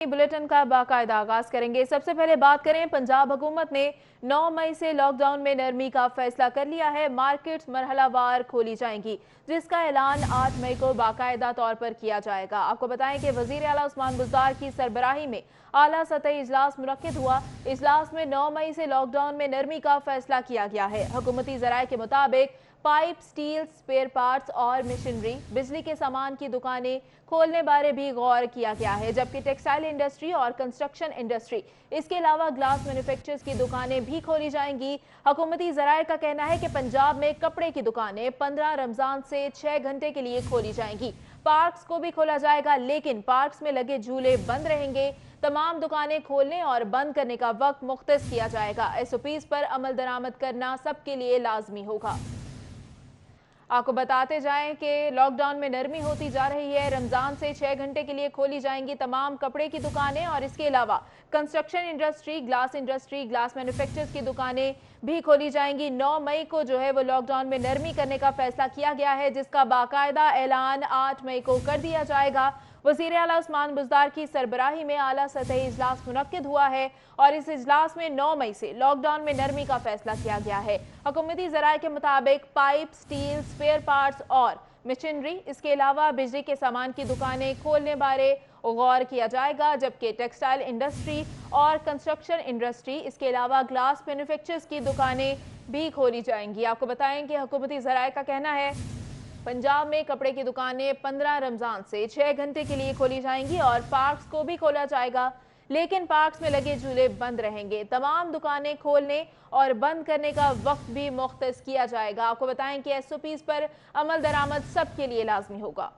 Bulletin का बाकायदा आगाज करेंगे। सबसे पहले बात करें, पंजाब हुकूमत ने 9 मई से लॉकडाउन में नरमी का फैसला कर लिया है। मार्केट्स मरहलावार खोली जाएंगी, जिसका ऐलान 8 मई को बाकायदा तौर पर किया जाएगा। आपको बताएं कि वजीर आला उस्मान बुज़दार की सरबराही में आला सतही इजलास मुनक्किद हुआ। इजलास में 9 मई से लॉकडाउन में नरमी का फैसला किया गया है। हुकूमती ज़राए के मुताबिक पाइप, स्टील, स्पेयर पार्ट्स और मशीनरी, बिजली के सामान की दुकानें खोलने बारे भी गौर किया गया है, जबकि टेक्सटाइल इंडस्ट्री और कंस्ट्रक्शन इंडस्ट्री, इसके अलावा ग्लास मैन्युफैक्चरर्स की दुकानें भी खोली जाएंगी। हुकूमती ज़राए का कहना है कि पंजाब में कपड़े की दुकानें 15 रमजान से 6 घंटे के लिए खोली जाएंगी। पार्क्स को भी खोला जाएगा, लेकिन पार्क्स में लगे झूले बंद रहेंगे। तमाम दुकानें खोलने और बंद करने का वक्त मुख्तस किया जाएगा। SOPs पर अमल दरामद करना सबके लिए लाजमी होगा। आपको बताते जाएं कि लॉकडाउन में नरमी होती जा रही है। रमजान से 6 घंटे के लिए खोली जाएंगी तमाम कपड़े की दुकानें और इसके अलावा कंस्ट्रक्शन इंडस्ट्री, ग्लास मैन्युफैक्चरर्स की दुकानें भी खोली जाएंगी। 9 मई को जो है वो लॉकडाउन में नरमी करने का फैसला किया गया है, जिसका बाकायदा ऐलान 8 मई को कर दिया जाएगा। वज़ीर आला उस्मान बुज़दार की सरबराही में आला सतही इजलास मुनक्किद हुआ है और इस इजलास में 9 मई से लॉकडाउन में नरमी का फैसला किया गया है। हुकूमती ज़राए के मुताबिक पाइप, स्टील, स्पेयर पार्ट्स और मशीनरी, इसके अलावा बिजली के सामान की दुकानें खोलने बारे गौर किया जाएगा, जबकि टेक्सटाइल इंडस्ट्री और कंस्ट्रक्शन इंडस्ट्री, इसके अलावा ग्लास मैन्युफैक्चरर्स की दुकानें भी खोली जाएंगी। आपको बताएं कि हुकूमती ज़राए का कहना है पंजाब में कपड़े की दुकानें 15 रमजान से 6 घंटे के लिए खोली जाएंगी और पार्क्स को भी खोला जाएगा, लेकिन पार्क्स में लगे झूले बंद रहेंगे। तमाम दुकानें खोलने और बंद करने का वक्त भी मुख्तस किया जाएगा। आपको बताएं कि SOPs पर अमल दरामद सबके लिए लाजमी होगा।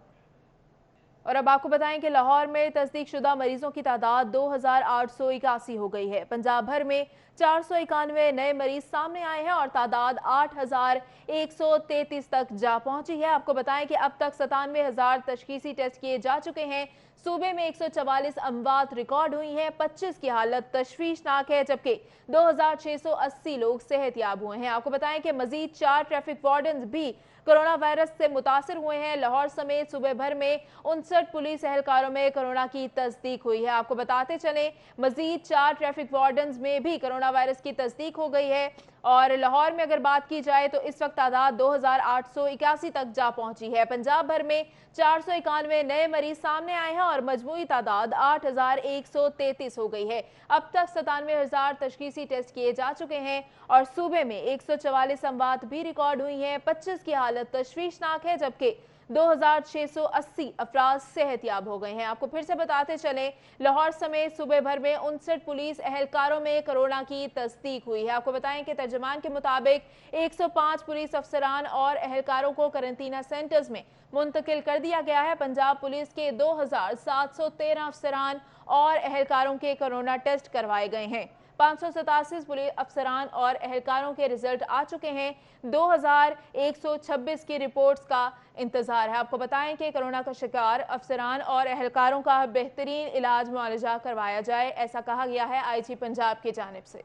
और अब आपको बताएं कि लाहौर में तस्दीक शुदा मरीजों की तादाद 2881 हो गई है। पंजाब भर में 491 नए मरीज सामने आए हैं और तादाद 8133 तक जा पहुंची है। आपको बताएं कि अब तक 97,000 तशखीसी टेस्ट किए जा चुके हैं। सूबे में 144 अमवात रिकॉर्ड हुई हैं। 25 की हालत तशवीशनाक है, जबकि 2680 लोग सेहतयाब हुए हैं। आपको बताएं कि मजीद 4 ट्रैफिक वार्डन भी कोरोना वायरस से मुतासिर हुए हैं। लाहौर समेत सूबे भर में 59 पुलिस एहलकारों में कोरोना की तस्दीक हुई है। आपको बताते चलें, मजीद 4 ट्रैफिक वार्डन में भी कोरोना वायरस की तस्दीक हो गई है। और लाहौर में अगर बात की जाए तो इस वक्त तादाद 2881 तक जा पहुंची है। पंजाब भर में 491 नए मरीज सामने आए हैं और मजमूई तादाद 8133 हो गई है। अब तक 97,000 तशखीसी टेस्ट किए जा चुके हैं और सूबे में 144 अमवात भी रिकॉर्ड हुई हैं। 25 की हालत तशवीशनाक है, जबकि 2680 अफराद सेहतयाब हो गए हैं। आपको फिर से बताते चलें, लाहौर समेत सूबे भर में 59 पुलिस एहलकारों में कोरोना की तस्दीक हुई है। आपको बताएं कि तर्जुमान के मुताबिक 105 पुलिस अफसरान और एहलकारों को करंटीना सेंटर्स में मुंतकिल कर दिया गया है। पंजाब पुलिस के 2713 अफसरान और एहलकारों के कोरोना टेस्ट करवाए गए हैं। 587 पुलिस अफसरान और एहलकारों के रिजल्ट आ चुके हैं। 2126 की रिपोर्ट्स का इंतजार है। आपको बताएं कि कोरोना का शिकार अफसरान और एहलकारों का बेहतरीन इलाज मुआलजा करवाया जाए, ऐसा कहा गया है IG पंजाब की जानिब से।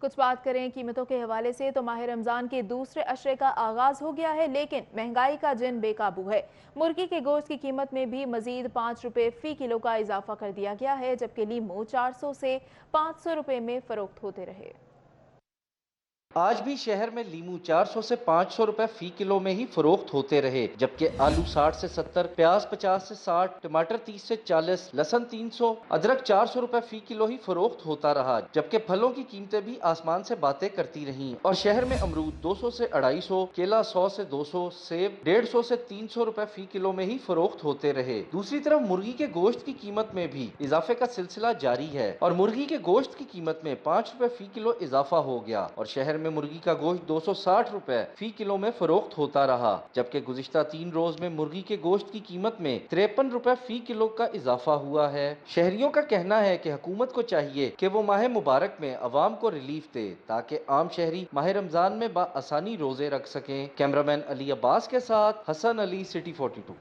कुछ बात करें कीमतों के हवाले से तो माह रमजान के दूसरे अशरे का आगाज हो गया है, लेकिन महंगाई का जिन बेकाबू है। मुर्गी के गोश्त की कीमत में भी मजीद 5 रुपए फी किलो का इजाफा कर दिया गया है, जबकि लीमू 400 से 500 रुपए में फरोख्त होते रहे। आज भी शहर में लीमू 400 से 500 रुपए फी किलो में ही फरोख्त होते रहे, जबकि आलू 60 से 70, प्याज 50 से 60, टमाटर 30 से 40, लहसुन 300, अदरक 400 रुपए फी किलो ही फरोख्त होता रहा। जबकि फलों की कीमतें भी आसमान से बातें करती रहीं और शहर में अमरूद 200 से 250, केला 100 से 200, सेब 150 से 300 रुपए फी किलो में ही फरोख्त होते रहे। दूसरी तरफ मुर्गी के गोश्त की कीमत में भी इजाफे का सिलसिला जारी है और मुर्गी के गोश्त की कीमत में 5 रुपए फी किलो इजाफा हो गया और शहर में मुर्गी का गोश्त 260 रुपए फी किलो में फरोख्त होता रहा। जबकि गुज़िश्ता 3 रोज में मुर्गी के गोश्त की कीमत में 53 रुपए फी किलो का इजाफा हुआ है। शहरियों का कहना है कि हुकूमत को चाहिए कि वो माह मुबारक में अवाम को रिलीफ दे, ताकि आम शहरी माह रमजान में बाआसानी रोजे रख सकें। कैमरामैन अली अब्बास के साथ हसन अली, सिटी 42।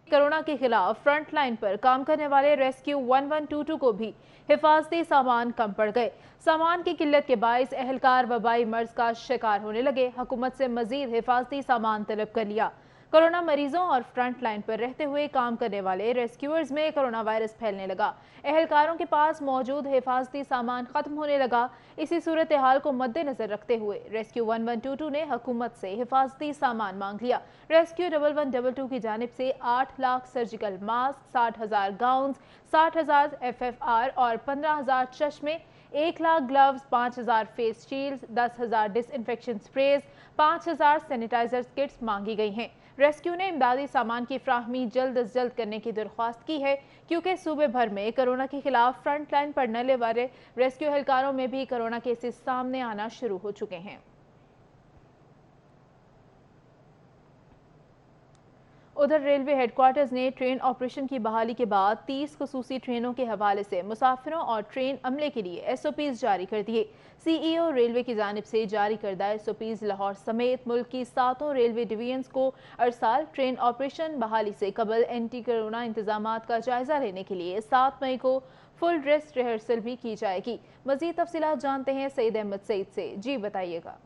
कोरोना के खिलाफ फ्रंट लाइन पर काम करने वाले रेस्क्यू 1122 को भी हिफाजती सामान कम पड़ गए। सामान की किल्लत के बायस एहलकार वबाई मर्ज का शिकार होने लगे। हुकूमत से मजीद हिफाजती सामान तलब कर लिया। कोरोना मरीजों और फ्रंट लाइन पर रहते हुए काम करने वाले रेस्क्यूअर्स में कोरोना वायरस फैलने लगा। एहलकारों के पास मौजूद हिफाजती सामान खत्म होने लगा। इसी सूरत हाल को मद्देनजर रखते हुए रेस्क्यू 1122 ने हुकूमत से हिफाजती सामान मांग लिया। रेस्क्यू 1122 की जानिब से 8 lakh surgical mask, 60,000 gown, 60,000 FFR और 15,000 चश्मे, 1 lakh gloves, 5,000 face shield, 10,000 disinfection sprays, 5,000 sanitiser kits मांगी गई हैं। रेस्क्यू ने इमदादी सामान की फ्राहमी जल्द अज जल्द करने की दरख्वास्त की है, क्योंकि सूबे भर में कोरोना के खिलाफ फ्रंट लाइन पर लड़ने वाले रेस्क्यू एहलकारों में भी कोरोना केसेस सामने आना शुरू हो चुके हैं। उधर रेलवे हेडक्वार्टर्स ने ट्रेन ऑपरेशन की बहाली के बाद 30 खसूसी ट्रेनों के हवाले से मुसाफिरों और ट्रेन अमले के लिए SOPs जारी कर दिए। CEO रेलवे की जानिब से जारी करदा SOPs लाहौर समेत मुल्क की 7 रेलवे डिवीजन्स को अरसाल ट्रेन ऑपरेशन बहाली से कबल एंटी कोरोना इंतजामात का जायजा लेने के लिए 7 मई को फुल ड्रेस रिहर्सल भी की जाएगी। मजीद तफसीलात जानते हैं सईद अहमद सईद से। जी बताइएगा।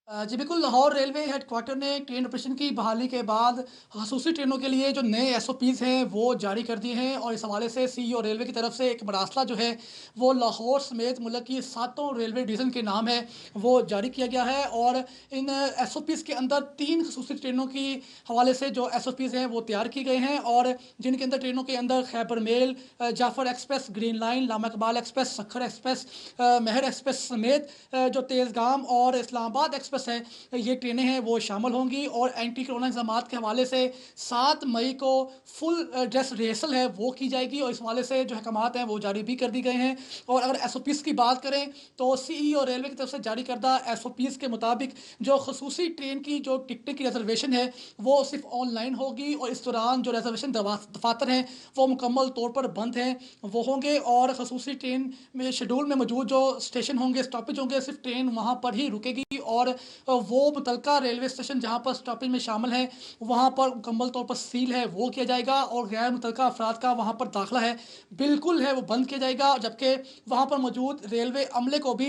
जी बिल्कुल, लाहौर रेलवे हेडक्वार्टर ने ट्रेन ऑपरेशन की बहाली के बाद खसूसी ट्रेनों के लिए जो नए SOPs हैं वो जारी कर दिए हैं और इस हवाले से CEO रेलवे की तरफ से एक मरासला जो है वो लाहौर समेत मुल्क की 7 रेलवे डिवीज़न के नाम है वो जारी किया गया है। और इन SOPs के अंदर 3 खसूसी ट्रेनों की हवाले से जो SOPs हैं वो तैयार किए गए हैं और जिनके अंदर ट्रेनों के अंदर Khyber mail, Jaffar express, green line, लामा Iqbal express, Sukkur express, Mehr express समेत जो तेज़गाम और इस्लामाबाद एक्सप्रेस है, ये ट्रेनें हैं वो शामिल होंगी। और एंटी कोरोना इंतजाम के हवाले से 7 मई को फुल ड्रेस रिहर्सल है वो की जाएगी और इस हवाले से जो अहकामात हैं वो जारी भी कर दी गए हैं। और अगर SOPs की बात करें तो CEO रेलवे की तरफ से जारी करदा SOPs के मुताबिक जो खसूसी ट्रेन की जो टिकटें की रिजर्वेशन है वो सिर्फ ऑनलाइन होगी और इस दौरान जो रिजर्वेशन दफातर हैं वो मुकम्मल तौर पर बंद हैं वो होंगे और खसूसी ट्रेन में शेड्यूल में मौजूद जो स्टेशन होंगे, स्टॉपेज होंगे, सिर्फ ट्रेन वहाँ पर ही रुकेगी और वो मुतलका रेलवे स्टेशन जहाँ पर स्टॉपेज में शामिल है वहाँ पर मुकम्मल तौर पर सील है वो किया जाएगा और गैर मुतलका अफराद का वहाँ पर दाखिला है बिल्कुल है वो बंद किया जाएगा। जबकि वहाँ पर मौजूद रेलवे अमले को भी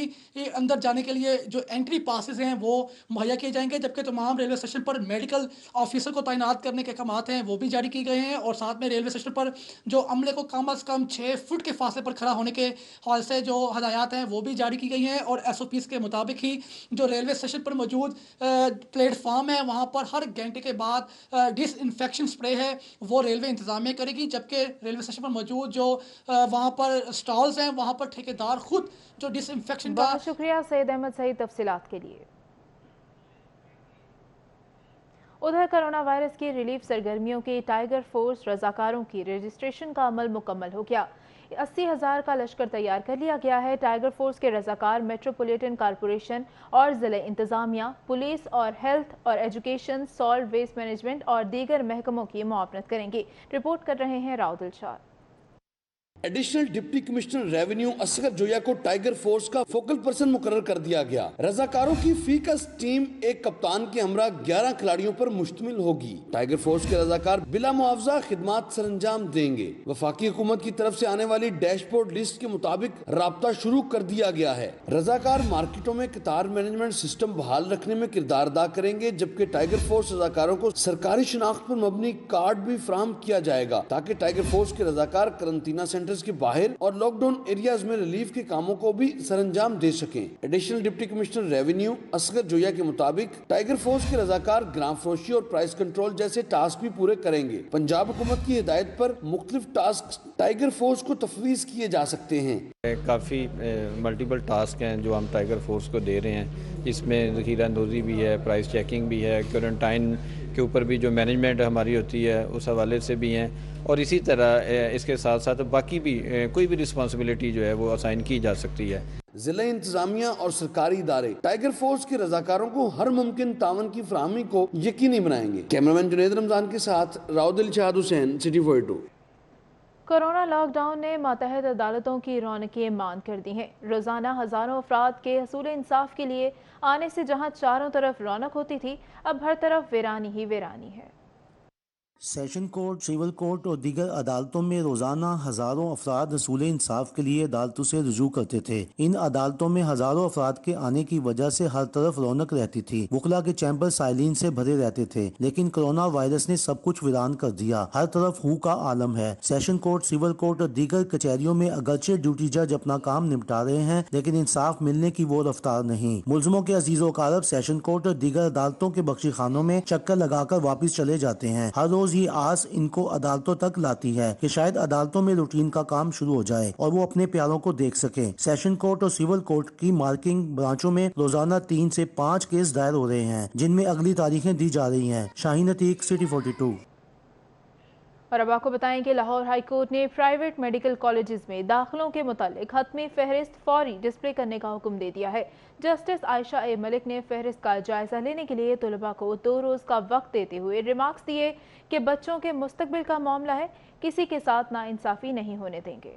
अंदर जाने के लिए जो एंट्री पासेस हैं वो मुहैया किए जाएंगे। जबकि तमाम रेलवे स्टेशन पर मेडिकल ऑफिसर को तैनात करने के अहकामात हैं वो भी जारी किए गए हैं और साथ में रेलवे स्टेशन पर जो अमले को कम अज़ कम 6 फुट के फासले पर खड़ा होने के हवाले से जो हदायत हैं वो भी जारी की गई हैं। और SOPs के मुताबिक ही जो रेलवे स्टेशन पर मौजूद प्लेटफार्म है वहाँ पर हर घंटे के बाद डिसइंफेक्शन स्प्रे है वो रेलवे इंतजामिया करेगी। जबकि रेलवे स्टेशन पर मौजूद जो वहाँ पर स्टॉल्स हैं वहाँ पर ठेकेदार खुद जो डिसइंफेक्शन का। बहुत शुक्रिया सईद अहमद सईद तफसीलात के लिए। उधर कोरोना वायरस की रिलीफ सरगर्मियों के टाइगर फोर्स रजाकारों की रजिस्ट्रेशन का अमल मुकम्मल हो गया। 80,000 का लश्कर तैयार कर लिया गया है। टाइगर फोर्स के रजाकार मेट्रोपॉलिटन कॉरपोरेशन और ज़िले इंतजामिया, पुलिस और हेल्थ और एजुकेशन, सॉल्ट वेस्ट मैनेजमेंट और दीगर महकमों की मुआवनत करेंगे। रिपोर्ट कर रहे हैं Rao Dilshad. Additional deputy commissioner revenue Asghar Joya को टाइगर फोर्स का फोकल पर्सन मुकर्रर कर दिया गया। रजाकारों की फीकस टीम एक कप्तान के हमरा 11 खिलाड़ियों पर मुश्तमिल होगी। टाइगर फोर्स के रजाकार बिला मुआवजा खिदमात सरंजाम देंगे। वफाकी हुकूमत की तरफ से आने वाली डैशबोर्ड लिस्ट के मुताबिक राब्ता शुरू कर दिया गया है। रजाकार मार्केटों में कतार मैनेजमेंट सिस्टम बहाल रखने में किरदार अदा करेंगे, जबकि टाइगर फोर्स रजाकारों को सरकारी शिनाख्त पर मबनी कार्ड भी फराहम किया जाएगा ताकि टाइगर फोर्स के रजाकार करंटीना सेंटर्स के बाहर और लॉकडाउन एरियाज में रिलीफ के कामों को भी सरंजाम दे सकें। Additional deputy commissioner revenue Asghar Joya के मुताबिक टाइगर फोर्स के रजाकार ग्राम फरोशी और प्राइस कंट्रोल जैसे टास्क भी पूरे करेंगे। पंजाब हुकूमत की हिदायत पर मुख्तलिफ टास्क टाइगर फोर्स को तफवीज किए जा सकते हैं। काफ़ी मल्टीपल टास्क हैं जो हम टाइगर फोर्स को दे रहे हैं। इसमें ज़ख़ीरा अंदोज़ी भी है, प्राइस चेकिंग भी है, क्वारंटाइन के ऊपर भी जो मैनेजमेंट हमारी होती है उस हवाले से भी हैं और इसी तरह इसके साथ साथ बाकी भी कोई भी रिस्पॉन्सिबिलिटी जो है वो असाइन की जा सकती है। जिला इंतजामिया और सरकारी इदारे टाइगर फोर्स के रजाकारों को हर मुमकिन तावन की फराहमी को यकीनी बनाएंगे। कैमरामैन जुनैद रमजान के साथ Rao Dilshad Hussain, city 42। Corona lockdown ने मातहत अदालतों की रौनकें मांद कर दी हैं। रोजाना हजारों अफराद के हसूल इंसाफ के लिए आने से जहां चारों तरफ रौनक होती थी, अब हर तरफ वीरानी ही वीरानी है। سیشن کورٹ، سول کورٹ اور دیگر عدالتوں میں روزانہ ہزاروں افراد حصول انصاف کے لیے عدالتوں سے رجوع کرتے تھے۔ ان عدالتوں میں ہزاروں افراد کے آنے کی وجہ سے ہر طرف رونق رہتی تھی۔ وکلاء کے چیمبر سائلین سے بھرے رہتے تھے، لیکن کرونا وائرس نے سب کچھ ویران کر دیا۔ ہر طرف ہو کا عالم ہے۔ سیشن کورٹ، سول کورٹ اور دیگر کچہریوں میں اگرچہ ڈیوٹی جج اپنا کام نمٹا رہے ہیں، لیکن انصاف ملنے کی وہ رفتار نہیں۔ ملزموں کے عزیز و اقارب سیشن کورٹ اور دیگر عدالتوں کے بخشی خانوں میں چکر لگا کر واپس چلے جاتے ہیں۔ ہر روز یہ آس ان کو عدالتوں تک لاتی ہے کہ شاید عدالتوں میں روٹین کا کام شروع ہو جائے اور وہ اپنے پیاروں کو دیکھ سکیں۔ سیشن کورٹ اور سول کورٹ کی مارکنگ برانچوں میں روزانہ 3 سے 5 کیس دائر ہو رہے ہیں، جن میں اگلی تاریخیں دی جا رہی ہیں۔ شاہین عتیق، سٹی 42۔ اور اب آپ کو بتائیں کہ لاہور ہائی کورٹ نے پرائیویٹ میڈیکل کالجز میں داخلوں کے متعلق حتمی فہرست فوری ڈسپلے کرنے کا حکم دے دیا ہے۔ جسٹس عائشہ اے ملک نے فہرست کا جائزہ لینے کے لیے طلباء کو 2 روز کا وقت دیتے ہوئے ریمارکس دیے کہ بچوں کے مستقبل کا معاملہ ہے، کسی کے ساتھ ناانصافی نہیں ہونے دیں گے۔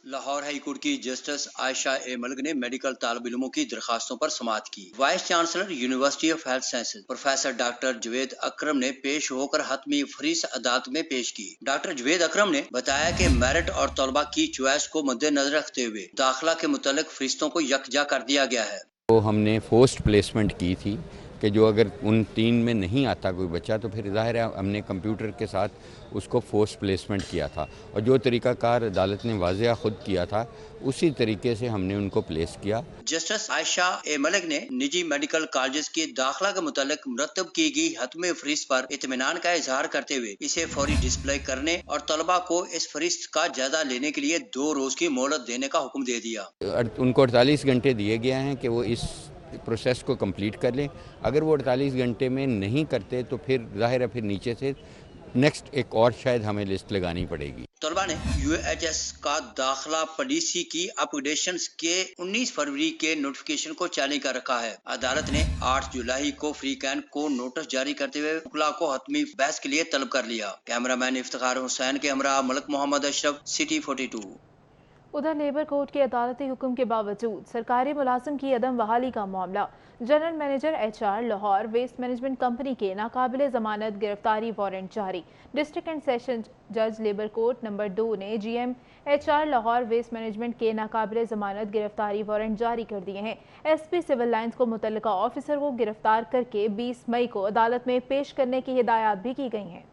لاہور ہائی کورٹ کی جسٹس عائشہ اے ملک نے میڈیکل طالب علموں کی درخواستوں پر سماعت کی۔ Vice chancellor university of health sciences professor doctor Javed Akram نے پیش ہو کر حتمی فہرست عدالت میں پیش کی۔ ڈاکٹر جوید اکرم نے بتایا کہ میرٹ اور طلباء کی چوائس کو مد نظر رکھتے ہوئے داخلہ کے متعلق فہرستوں کو یکجا کر دیا گیا ہے۔ تو ہم نے فورسڈ پلیسمنٹ کی تھی کہ جو اگر ان 3 میں نہیں آتا کوئی بچہ تو پھر ظاہر ہے ہم نے کمپیوٹر کے ساتھ اس کو فورس پلیسمنٹ کیا تھا، اور جو طریقہ کار عدالت نے واضح خود کیا تھا اسی طریقے سے ہم نے ان کو پلیس کیا۔ جسٹس عائشہ اے ملک نے نجی میڈیکل کالجز کے داخلہ کے متعلق مرتب کی گئی حتمی فہرست پر اطمینان کا اظہار کرتے ہوئے اسے فوری ڈسپلے کرنے اور طلباء کو اس فہرست کا جائزہ لینے کے لیے 2 روز کی مہلت دینے کا حکم دے دیا۔ ان کو 48 گھنٹے دیے گئے ہیں کہ وہ اس پروسیس کو کمپلیٹ کر لیں۔ اگر وہ 48 گھنٹے میں نہیں کرتے تو پھر ظاہر ہے پھر نیچے سے نیکسٹ ایک اور شاید ہمیں لسٹ لگانی پڑے گی۔ طلباء نے UHS کا داخلہ پالیسی کی اپڈیشنز کے 19 فروری کے نوٹیفیکیشن کو چیلنج کر رکھا ہے۔ عدالت نے 8 جولائی کو فریقین کو نوٹس جاری کرتے ہوئے وکلاء کو حتمی بحث کے لیے طلب کر لیا۔ کیمرہ مین افتخار حسین کے ہمراہ ملک محمد اشرف، سٹی 42۔ ادھر لیبر کورٹ کے عدالتی حکم کے باوجود سرکاری ملازم کی عدم بحالی کا معاملہ، general manager HR Lahore waste management company کے ناقابل ضمانت گرفتاری وارنٹ جاری۔ ڈسٹرکٹ اینڈ سیشن جج لیبر کورٹ نمبر 2 نے GM HR Lahore waste management کے ناقابل ضمانت گرفتاری وارنٹ جاری کر دیے ہیں۔ SP سول لائنز کو متعلقہ آفیسر کو گرفتار کر کے 20 مئی کو عدالت میں پیش کرنے کی ہدایات بھی کی گئی ہیں۔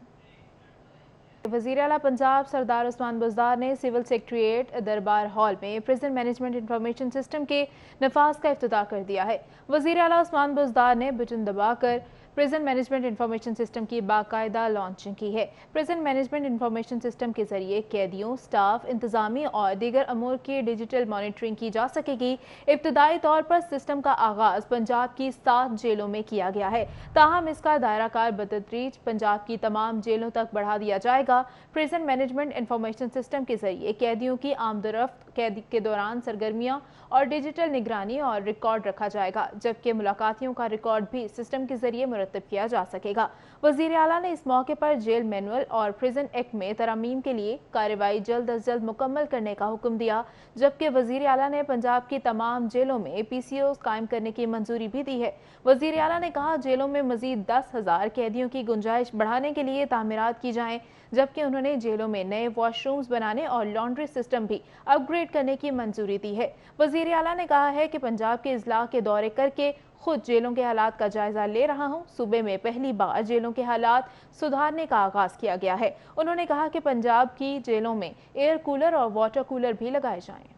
وزیر اعلیٰ پنجاب سردار عثمان بزدار نے سول سیکریٹریٹ دربار ہال میں پریزن مینجمنٹ انفارمیشن سسٹم کے نفاذ کا افتتاح کر دیا ہے۔ وزیر اعلیٰ عثمان بزدار نے بٹن دبا کر پریزن مینجمنٹ انفارمیشن سسٹم کی باقاعدہ لانچنگ کی ہے۔ پریزن مینجمنٹ انفارمیشن سسٹم کے ذریعے قیدیوں، سٹاف، انتظامی اور دیگر امور کی ڈیجیٹل مانیٹرنگ کی جا سکے گی۔ ابتدائی طور پر سسٹم کا آغاز پنجاب کی 7 جیلوں میں کیا گیا ہے، تاہم اس کا دائرہ کار بتدریج پنجاب کی تمام جیلوں تک بڑھا دیا جائے گا۔ پریزن مینجمنٹ انفارمیشن سسٹم کے ذریعے قیدیوں کی آمد و رفت، قید کے دوران سرگرمیاں اور ڈیجیٹل نگرانی اور ریکارڈ رکھا جائے گا، جبکہ ملاقاتیوں کا ریکارڈ بھی سسٹم کے ذریعے مرتب کیا جا سکے گا۔ وزیر اعلیٰ نے اس موقع پر جیل مینول اور پریزن ایکٹ میں ترامیم کے لیے کارروائی جلد از جلد مکمل کرنے کا حکم دیا، جبکہ وزیر اعلیٰ نے پنجاب کی تمام جیلوں میں PCOs قائم کرنے کی منظوری بھی دی ہے۔ وزیر اعلیٰ نے کہا جیلوں میں مزید 10,000 قیدیوں کی گنجائش بڑھانے کے لیے تعمیرات کی جائیں، جبکہ انہوں نے جیلوں میں نئے واش رومز بنانے اور لانڈری سسٹم بھی اپ گریڈ کرنے کی منظوری دی ہے۔ وزیر اعلیٰ نے کہا ہے کہ پنجاب کے اضلاع کے دورے کر کے خود جیلوں کے حالات کا جائزہ لے رہا ہوں۔ صوبے میں پہلی بار جیلوں کے حالات سدھارنے کا آغاز کیا گیا ہے۔ انہوں نے کہا کہ پنجاب کی جیلوں میں ایئر کولر اور واٹر کولر بھی لگائے جائیں۔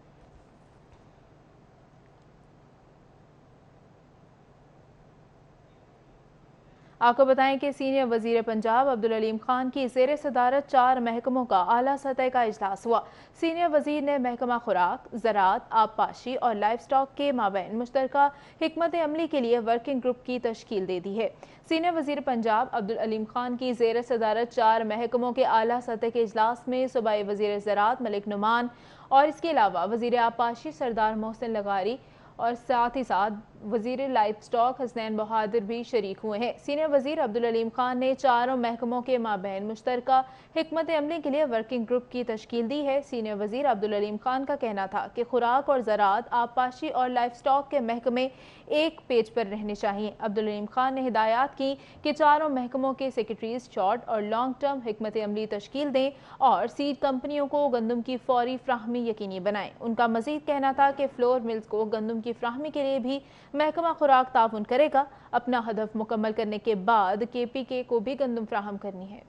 آپ کو بتائیں کہ سینئر وزیر پنجاب عبدالعلیم خان کی زیر صدارت 4 محکموں کا اعلیٰ سطح کا اجلاس ہوا۔ سینئر وزیر نے محکمہ خوراک، زراعت، آبپاشی اور لائف سٹاک کے مابین مشترکہ حکمت عملی کے لیے ورکنگ گروپ کی تشکیل دے دی ہے۔ سینئر وزیر پنجاب عبدالعلیم خان کی زیر صدارت 4 محکموں کے اعلیٰ سطح کے اجلاس میں صوبائی وزیر زراعت ملک نعمان اور اس کے علاوہ وزیر آبپاشی سردار محسن لغاری اور ساتھ ہی ساتھ वजीर लाइफ स्टॉक हसनैन बहादुर भी शरीक हुए हैं। सीनियर वजीर अब्दुल अलीम खान ने चारों महकमों के माबैन मुश्तरका हिकमत अमली के लिए वर्किंग ग्रुप की तश्कील दी है। सीनियर वजीर अब्दुल अलीम खान का कहना था कि खुराक और ज़राअत, आबपाशी और लाइफ स्टॉक के महकमे एक पेज पर रहने चाहिए। अब्दुल अलीम खान ने हिदायत की कि चारों महकमों के सेक्रेटरीज शॉर्ट और लॉन्ग टर्म हिकमत अमली तश्कील दें और सीड कंपनियों को गंदम की फौरी फ्राहमी यकीनी बनाएं। उनका मजीद कहना था कि फ्लोर मिल्स को गंदम की फ्राहमी के लिए भी महकमा खुराक ताउन करेगा। अपना हदफ मुकम्मल करने के बाद KPK को भी गंदम फ्राहम करनी है।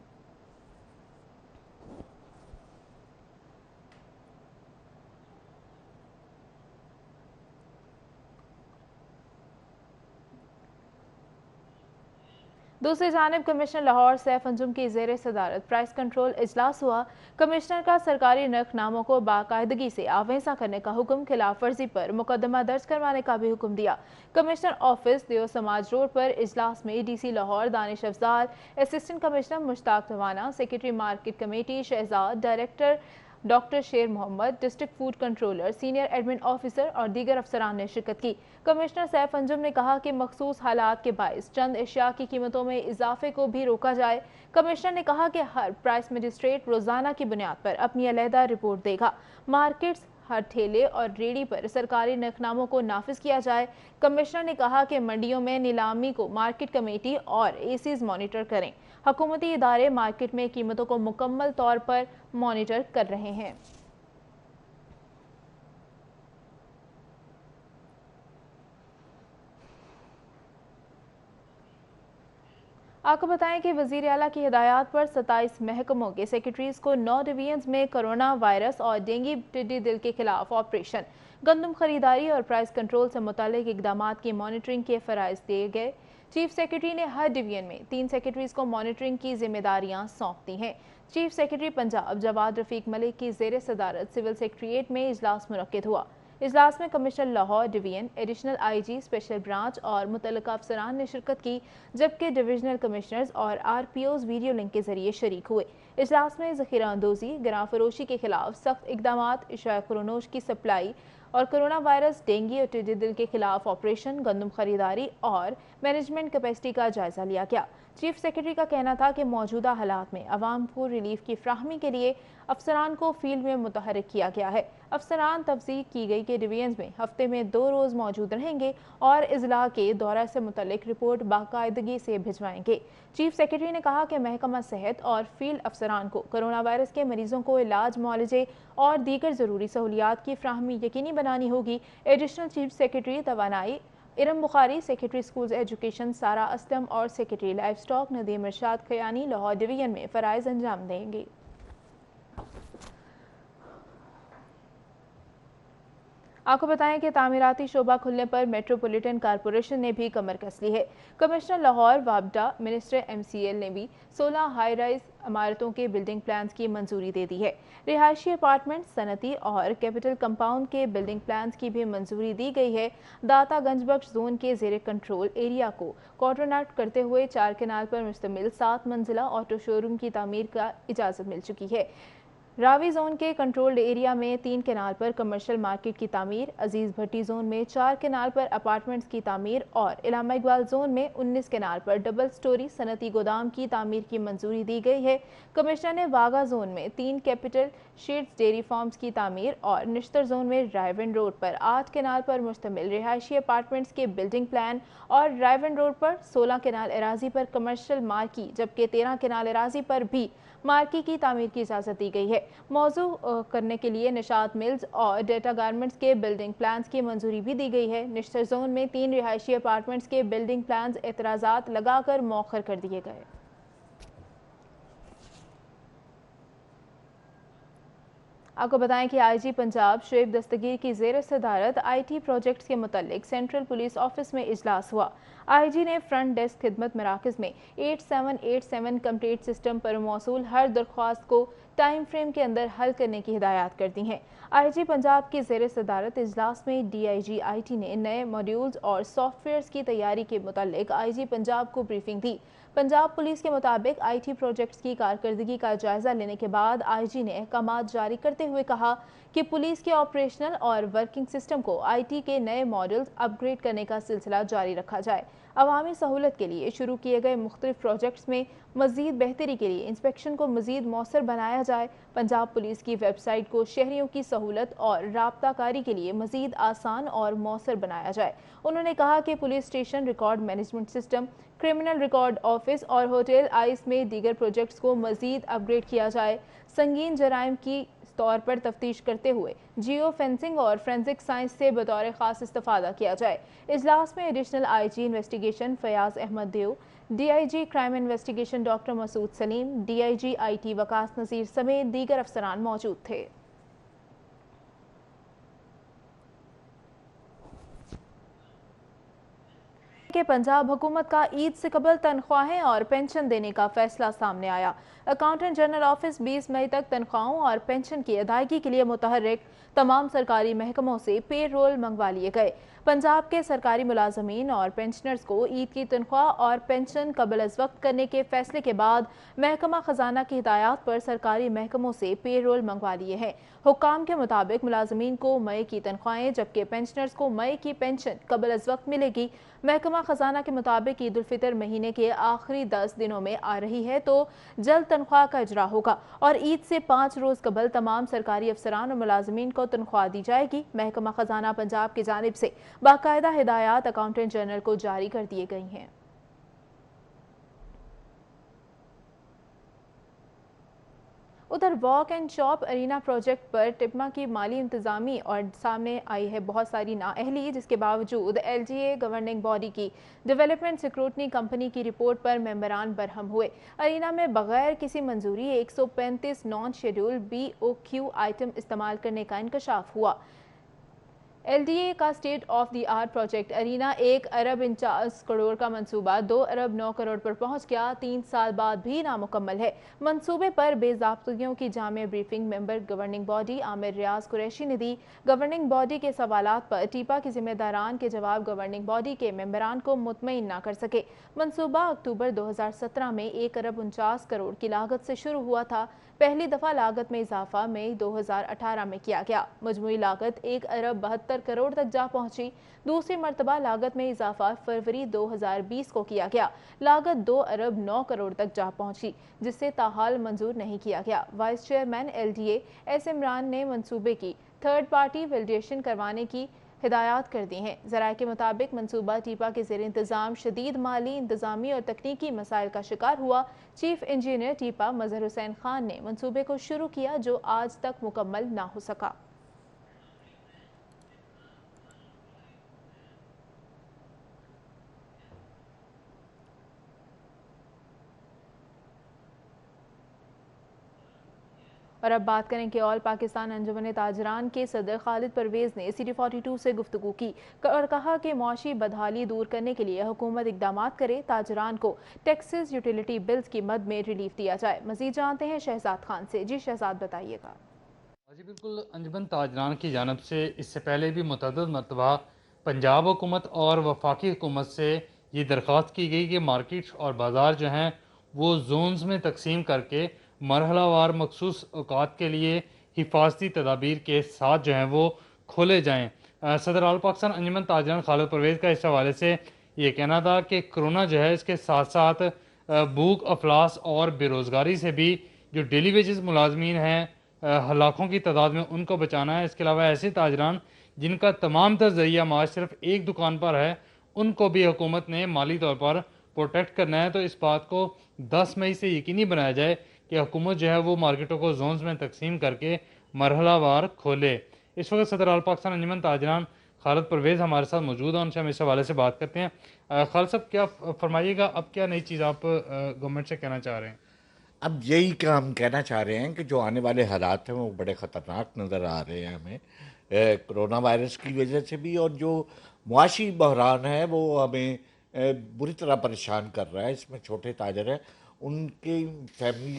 दूसरी जानिब कमिश्नर लाहौर सैफ अंजुम की ज़ेर सदारत प्राइस कंट्रोल इजलास हुआ। कमिश्नर का सरकारी नरखनामों को बाकायदगी से आवेजा करने का हुक्म, खिलाफ वर्जी पर मुकदमा दर्ज करवाने का भी हुक्म दिया। कमिश्नर ऑफिस दियो समाज रोड पर इजलास में DC Lahore Danish Afzal, assistant commissioner Mushtaq Rawana, secretary market committee Shahzad, director doctor Sher Mohammad, district food controller, senior admin officer और दीगर अफसरान ने शिरकत की। कमिश्नर सैफ अंजुम ने कहा कि मखसूस हालात के बायस चंद एशिया की कीमतों में इजाफे को भी रोका जाए। कमिश्नर ने कहा कि हर प्राइस मजिस्ट्रेट रोजाना की बुनियाद पर अपनी अलहदा रिपोर्ट देगा। मार्केट्स, हर ठेले और रेडी पर सरकारी नरखनामों को नाफिज किया जाए। कमिश्नर ने कहा कि मंडियों में नीलामी को मार्केट कमेटी और ACs मॉनिटर करें। हुकूमती इदारे मार्केट में कीमतों को मुकम्मल तौर पर मॉनिटर कर रहे हैं। आपको बताएं कि वजीर आला की हिदायत पर 27 महकमों के सेक्रेटरीज को 9 डिवीजन्स में कोरोना वायरस और डेंगू टिड्डी दिल के खिलाफ ऑपरेशन, गंदम खरीदारी और प्राइस कंट्रोल से मुतालिक इकदाम की मॉनिटरिंग के फराइज दिए गए। चीफ सेक्रेटरी ने हर डिवीजन में 3 सेक्रेटरीज को मॉनिटरिंग की जिम्मेदारियां सौंप दी हैं। चीफ सेक्रेटरी पंजाब जवाद रफीक मलिक की ज़ेर सदारत सिविल सेक्रेटरीट में इजलास मुनक्किद हुआ। इजलास में commissioner Lahore division, additional IG special branch और मुतल्लिका अफसरान ने शिरकत की, जबकि डिविजनल कमिश्नर्स और RPOs वीडियो लिंक के जरिए शरीक हुए। इजलास में ज़ख़ीरा अंदोज़ी, गिरां फरोशी के खिलाफ सख्त इकदाम, इशाया कुरनोश की सप्लाई और कोरोना वायरस, डेंगू और टिड्डी दिल के खिलाफ ऑपरेशन, गंदम खरीदारी और मैनेजमेंट कैपेसिटी का जायजा लिया गया। चीफ सेक्रेटरी का कहना था कि मौजूदा हालात में अवाम को रिलीफ की फ्राहमी के लिए अफसरान को फील्ड में मुतहरिक किया गया है। अफसरान तफसीक की गई कि डिवीजन में हफ्ते में 2 रोज़ मौजूद रहेंगे और इजला के दौरा से मुतल्लिक रिपोर्ट बाकायदगी से भिजवाएंगे। चीफ सेक्रेटरी ने कहा कि महकमा सेहत और फील्ड अफसरान को कोरोना वायरस के मरीजों को इलाज, मुआलजे और दीगर ज़रूरी सहूलियात की फ्राहमी यकीनी बनानी होगी। एडिशनल चीफ सेक्रेटरी तवानाई Iram Bukhari, secretary schools education Sara Aslam और secretary livestock Nadeem Irshad Kayani Lahore division में फ़राइज़ अंजाम देंगे। आपको बताएं कि तामीराती शोबा खुलने पर मेट्रोपॉलिटन कारपोरेशन ने भी कमर कस ली है। कमिश्नर लाहौर वाबडा, मिनिस्टर MCL ने भी 16 हाई राइज इमारतों के बिल्डिंग प्लान्स की मंजूरी दे दी है। रिहायशी अपार्टमेंट, सनती और कैपिटल कंपाउंड के बिल्डिंग प्लान्स की भी मंजूरी दी गई है। दाता गंजबख्श जोन के जेर कंट्रोल एरिया को कॉर्डोनेट करते हुए 4 केनाल पर मुश्तमिल 7 मंजिला ऑटो शोरूम की तामीर का इजाज़त मिल चुकी है। रावी जोन के कंट्रोल्ड एरिया में 3 केनाल पर कमर्शियल मार्केट की तामीर, अजीज भट्टी जोन में 4 केनाल पर अपार्टमेंट्स की तामीर और इलामा इकबाल जोन में 19 केनाल पर डबल स्टोरी सनती गोदाम की तामीर की मंजूरी दी गई है। कमिश्नर ने वागा जोन में 3 कैपिटल शेड्स डेयरी फार्म्स की तामीर और निश्तर जोन में रायवन रोड पर 8 केनाल पर मुश्तमिल रिहायशी अपार्टमेंट्स के बिल्डिंग प्लान और रायवन रोड पर 16 केनाल एराजी पर कमर्शियल मार्की, जबकि 13 केनाल एराजी पर भी मार्की की तामीर की इजाज़त दी गई है। मौजू करने के लिए निशात मिल्स और डेटा गारमेंट्स के बिल्डिंग प्लान्स की मंजूरी भी दी गई है। निश्तर जोन में 3 रिहायशी अपार्टमेंट्स के बिल्डिंग प्लान्स एतराज़ात लगाकर मौखर कर दिए गए। आपको बताएं कि IG पंजाब शुएब दस्तगीर की ज़ेर सदारत IT प्रोजेक्ट्स के मुतल्लिक सेंट्रल पुलिस ऑफिस में इजलास हुआ। IG ने फ्रंट डेस्क खिदमत मराकज़ में 8787 कंप्लीट सिस्टम पर मौसूल हर दरख्वास्त को टाइम फ्रेम के अंदर हल करने की हिदायत कर दी हैं। IG पंजाब की ज़ेर सदारत इजलास में DIG IT ने नए मॉड्यूल्स और सॉफ्टवेयर्स की तैयारी के मुतल्लिक IG पंजाब को ब्रीफिंग दी। पंजाब पुलिस के मुताबिक IT प्रोजेक्ट्स की कारकर्दगी का जायजा लेने के बाद IG ने अहकामात जारी करते हुए कहा कि पुलिस के ऑपरेशनल और वर्किंग सिस्टम को IT के नए मॉडल्स अपग्रेड करने का सिलसिला जारी रखा जाए। अवामी सहूलत के लिए शुरू किए गए मुख्तलिफ प्रोजेक्ट्स में मजीद बेहतरी के लिए इंस्पेक्शन को मजीद मौसर बनाया जाए। पंजाब पुलिस की वेबसाइट को शहरियों की सहूलत और राब्ताकारी के लिए मजीद आसान और मौसर बनाया जाए। उन्होंने कहा कि police station, record management system, criminal record office और होटल आइस में दीगर प्रोजेक्ट्स को मजीद अपग्रेड किया जाए। संगीन जराइम की तौर पर तफ्तीश करते हुए जियो फेंसिंग और फोरेंसिक साइंस से बतौर खास इस्तेफादा किया जाए। इजलास में additional IG investigation Fayyaz Ahmad Dev, DIG crime investigation doctor Masood Saleem, DIG IT Waqas Nazir समेत दीगर अफसरान मौजूद थे। कि पंजाब हुकूमत का ईद से कबल तनख्वाहें और पेंशन देने का फैसला सामने आया। अकाउंटेंट जनरल ऑफिस 20 मई तक तनख्वाहों और पेंशन की अदायगी के लिए मुतहर्रिक तमाम सरकारी महकमों से पे रोल मंगवा लिए गए। पंजाब के सरकारी मुलाजमीन और पेंशनर्स को ईद की तनख्वाह और पेंशन कबल अज वक्त करने के फैसले के बाद महकमा खजाना की हिदायत पर सरकारी महकमों से पे रोल मंगवा लिए हैं। हुक्काम के मुताबिक मुलाजमीन को मई की तनख्वाहें जबकि पेंशनर्स को मई की पेंशन कबल अज वक्त मिलेगी। महकमा खजाना के मुताबिक ईद उल फितर महीने के आखिरी 10 दिनों में आ रही है तो जल्द तनख्वाह का इजरा होगा और ईद से 5 रोज कबल तमाम सरकारी अफसरान और मुलाजमीन को तनख्वाह दी जाएगी। महकमा खजाना पंजाब की जानिब से बाकायदा हिदायत अकाउंटेंट जनरल को जारी कर दी गई हैं। उधर walk and shop arena project पर टिप्मा की माली इंतजामी और सामने आई है बहुत सारी नाअहली, जिसके बावजूद LGA गवर्निंग बॉडी की डेवलपमेंट सिक्रूटनी कंपनी की रिपोर्ट पर मेंबरान बरहम हुए। अरीना में बगैर किसी मंजूरी 135 नॉन शेड्यूल BOQ आइटम इस्तेमाल करने का इंकशाफ हुआ। LDA का state of the art project arena 1 अरब 49 करोड़ का मंसूबा 2 अरब 9 करोड़ पर पहुंच गया, 3 साल बाद भी नामुकम्मल है। मंसूबे पर बेज़ाब्तगियों की जामे briefing member governing body Amir Riaz Qureshi ने दी। गवर्निंग बॉडी के सवालात पर टीपा के जिम्मेदारान के जवाब गवर्निंग बॉडी के मेंबरान को मुतमईन ना कर सके। मंसूबा अक्टूबर 2017 में 1 अरब 49 करोड़ की लागत से शुरू हुआ था। पहली दफा लागत में इजाफा मई 2018 में किया गया। मजमूई लागत 1 अरब 72 करोड़ तक जा पहुंची। दूसरी मरतबा लागत में इजाफा फरवरी 2020 को किया गया। लागत 2 अरब 9 करोड़ तक जा पहुंची, जिसे ताहाल मंजूर नहीं किया गया। Vice chairman LDA S Imran ने मंसूबे की थर्ड पार्टी वैलिडेशन करवाने की हिदायत कर दी हैं। ज़राए के मुताबिक मंसूबा टीपा के ज़ेर इंतज़ाम शदीद माली, इंतज़ामी और तकनीकी मसाइल का शिकार हुआ। चीफ इंजीनियर टीपा मजहर हुसैन खान ने मंसूबे को शुरू किया जो आज तक मुकम्मल ना हो सका। और अब बात करें कि ऑल पाकिस्तान अंजुमन ताजरान के सदर खालिद परवेज़ ने City 42 से गुफ्तगू की और कहा कि मौशी बदहाली दूर करने के लिए हुकूमत इकदाम करे। ताजरान को टैक्सेस यूटिलिटी बिल्स की मद में रिलीफ दिया जाए। मजीद जानते हैं शहजाद खान से। जी शहजाद, बताइएगा। जी बिल्कुल, अंजुमन ताजरान की जानब से इससे पहले भी मुतअद्दिद मरतबा पंजाब हुकूमत और वफाकी हुकूमत से ये दरख्वास्त की गई कि मार्केट और बाज़ार जो हैं वो जोन्स में तकसीम करके मरहलावार मखसूस औकात के लिए हिफाजती तदाबीर के साथ जो हैं वो खोले जाएँ। सदर आल पाकिस्तान अंजुमन ताजरान खालिद परवेज़ का इस हवाले से ये कहना था कि कोरोना जो है इसके साथ साथ भूख, अफलास और बेरोज़गारी से भी जो डेली वेजेस मुलाजमीन हैं लाखों की तादाद में उनको बचाना है। इसके अलावा ऐसे ताजरान जिनका तमाम तर ज़रिया माश सिर्फ एक दुकान पर है उनको भी हुकूमत ने माली तौर पर प्रोटेक्ट करना है। तो इस बात को 10 मई से यकीनी बनाया जाए कि हुकूमत जो है वो मार्केटों को जोन्स में तकसीम करके मरहलावार खोले। इस वक्त सदर आल पाकिस्तान अंजुमन ताजरान खालिद परवेज़ हमारे साथ मौजूद हैं, उनसे हम इस हवाले से बात करते हैं। खालिद साहब, क्या फरमाइएगा, अब क्या नई चीज़ आप गवर्नमेंट से कहना चाह रहे हैं? अब यही का हम कहना चाह रहे हैं कि जो आने वाले हालात हैं वो बड़े ख़तरनाक नज़र आ रहे हैं हमें, कोरोना वायरस की वजह से भी, और जो मुआशी बहरान है वो हमें बुरी तरह परेशान कर रहा है। इसमें छोटे ताजर हैं, उनकी फैमिली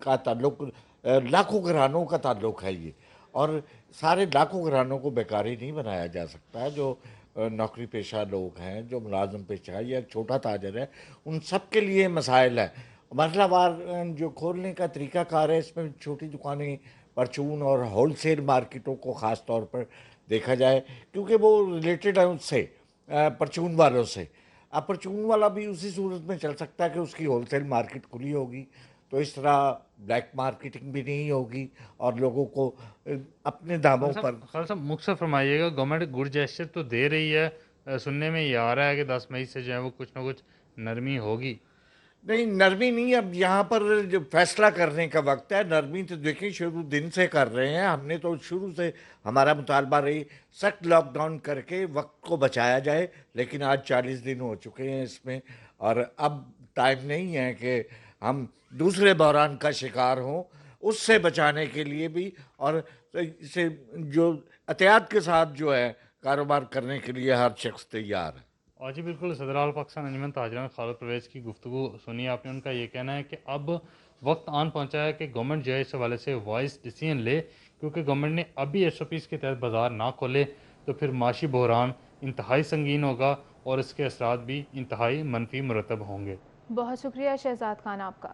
का ताल्लुक लाखों घरानों का ताल्लुक है ये, और सारे लाखों घरानों को बेकारी नहीं बनाया जा सकता। जो नौकरी पेशा लोग हैं, जो मुलाजम पेशा है या छोटा ताजर है, उन सब के लिए मसाइल है। मरहलावार जो खोलने का तरीका कार है, इसमें छोटी दुकानें परचून और होलसेल मार्केटों को ख़ास तौर पर देखा जाए, क्योंकि वो रिलेटेड है उससे, परचून वालों से। अब परचून वाला भी उसी सूरत में चल सकता है कि उसकी होलसेल मार्केट खुली होगी, तो इस तरह ब्लैक मार्केटिंग भी नहीं होगी और लोगों को अपने दामों पर। खान साहब मुख्तर फरमाइएगा, गवर्नमेंट गुड जेस्चर तो दे रही है, सुनने में ये आ रहा है कि 10 मई से जो है वो कुछ ना कुछ नरमी होगी। नहीं, नरमी नहीं, अब यहाँ पर जो फैसला करने का वक्त है। नरमी तो देखिए शुरू दिन से कर रहे हैं, हमने तो शुरू से हमारा मुतालबा रही सख्त लॉकडाउन करके वक्त को बचाया जाए, लेकिन आज 40 दिन हो चुके हैं इसमें, और अब टाइम नहीं है कि हम दूसरे बहरान का शिकार हों। उससे बचाने के लिए भी और इसे जो एहतियात के साथ जो है कारोबार करने के लिए हर शख्स तैयार है। और जी बिल्कुल, सदर आल पाकिस्तान अंजुमन ताजरान खालिद परवेज़ की गुफ्तगू सुनी आपने। उनका ये कहना है कि अब वक्त आन पहुंचा है कि गवर्नमेंट जो है इस हवाले से वॉइस डिसीजन ले, क्योंकि गवर्नमेंट ने अभी SOPs के तहत बाज़ार ना खोले तो फिर माशी बहरान इंतहाई संगीन होगा और इसके असरात भी इंतहाई मनफी मुरतब होंगे। बहुत शुक्रिया शहजाद खान आपका।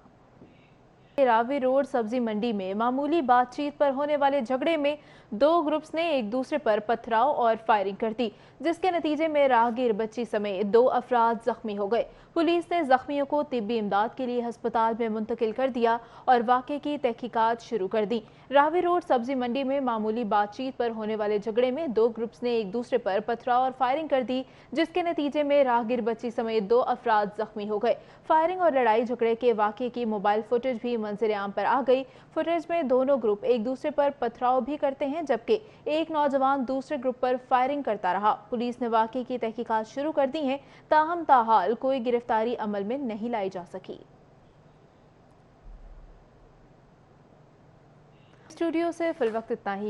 रावी रोड सब्जी मंडी में मामूली बातचीत पर होने वाले झगड़े में 2 ग्रुप्स ने एक दूसरे पर पथराव और फायरिंग कर दी, जिसके नतीजे में राहगीर बच्ची समेत 2 अफराद जख्मी हो गए। पुलिस ने जख्मियों को तिब्बी इमदाद के लिए अस्पताल में मुंतकिल कर दिया और वाक़े की तहकीकात शुरू कर दी। रावी रोड सब्जी मंडी में मामूली बातचीत पर होने वाले झगड़े में 2 ग्रुप्स ने एक दूसरे पर पथराव और फायरिंग कर दी, जिसके नतीजे में राहगीर बच्ची समेत 2 अफराद जख्मी हो गए। फायरिंग और लड़ाई झगड़े के वाक़े की मोबाइल फुटेज भी मंजर आम पर आ गई। फुटेज में दोनों ग्रुप एक दूसरे पर पथराव भी करते हैं, जबकि एक नौजवान दूसरे ग्रुप पर फायरिंग करता रहा। पुलिस ने वाक़े की तहकीकात शुरू कर दी हैं, ताहम ताहाल कोई गिरफ्तारी अमल में नहीं लाई जा सकी। स्टूडियो से फिल वक्त इतना ही।